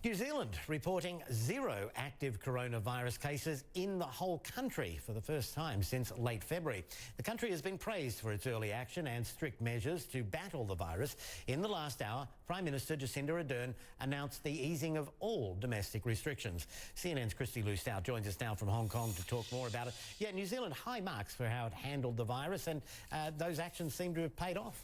New Zealand reporting 0 active coronavirus cases in the whole country for the first time since late February. The country has been praised for its early action and strict measures to battle the virus. In the last hour, Prime Minister Jacinda Ardern announced the easing of all domestic restrictions. CNN's Christy Lou-Stout joins us now from Hong Kong to talk more about it. Yeah, New Zealand high marks for how it handled the virus, and those actions seem to have paid off.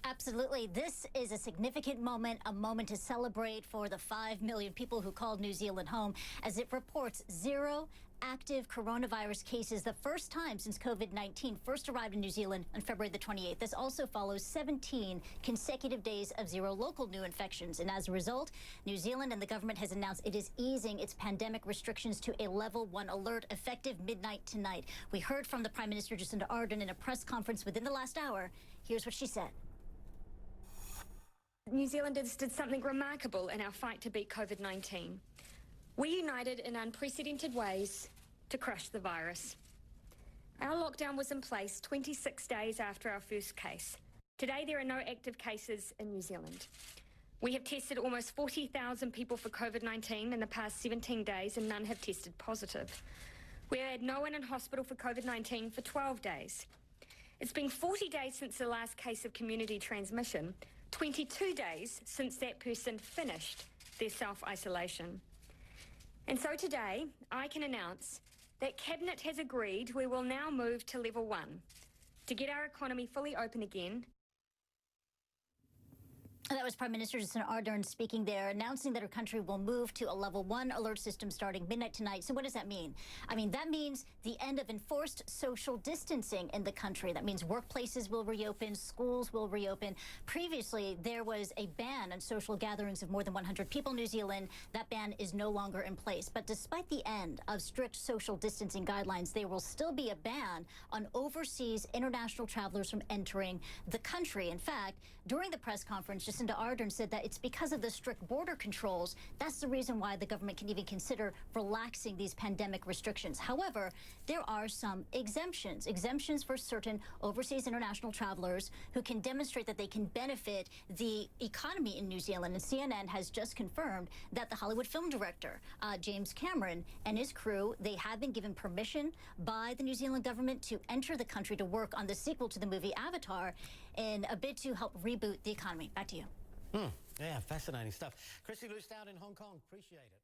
Absolutely. This is a significant moment, a moment to celebrate for the 5 million people who called New Zealand home, as it reports 0 active coronavirus cases, the first time since COVID-19 first arrived in New Zealand on February the 28th. This also follows 17 consecutive days of 0 local new infections. And as a result, New Zealand and the government has announced it is easing its pandemic restrictions to a level 1 alert effective midnight tonight. We heard from the Prime Minister Jacinda Ardern in a press conference within the last hour. Here's what she said. New Zealanders did something remarkable in our fight to beat COVID-19. We united in unprecedented ways to crush the virus. Our lockdown was in place 26 days after our first case. Today, there are no active cases in New Zealand. We have tested almost 40,000 people for COVID-19 in the past 17 days, and none have tested positive. We had no one in hospital for COVID-19 for 12 days. It's been 40 days since the last case of community transmission, 22 days since that person finished their self-isolation. And so today, I can announce that Cabinet has agreed we will now move to level 1 to get our economy fully open again. That was Prime Minister Jacinda Ardern speaking there, announcing that her country will move to a level 1 alert system starting midnight tonight. So what does that mean? I mean, that means the end of enforced social distancing in the country. That means workplaces will reopen, schools will reopen. Previously, there was a ban on social gatherings of more than 100 people in New Zealand. That ban is no longer in place. But despite the end of strict social distancing guidelines, there will still be a ban on overseas international travelers from entering the country. In fact, during the press conference, Jacinda Ardern said that it's because of the strict border controls. That's the reason why the government can even consider relaxing these pandemic restrictions. However, there are some exemptions for certain overseas international travelers who can demonstrate that they can benefit the economy in New Zealand. And CNN has just confirmed that the Hollywood film director, James Cameron, and his crew, they have been given permission by the New Zealand government to enter the country to work on the sequel to the movie Avatar in a bid to help reboot the economy. Back to you. Yeah, fascinating stuff. Christy Lou-Stout in Hong Kong. Appreciate it.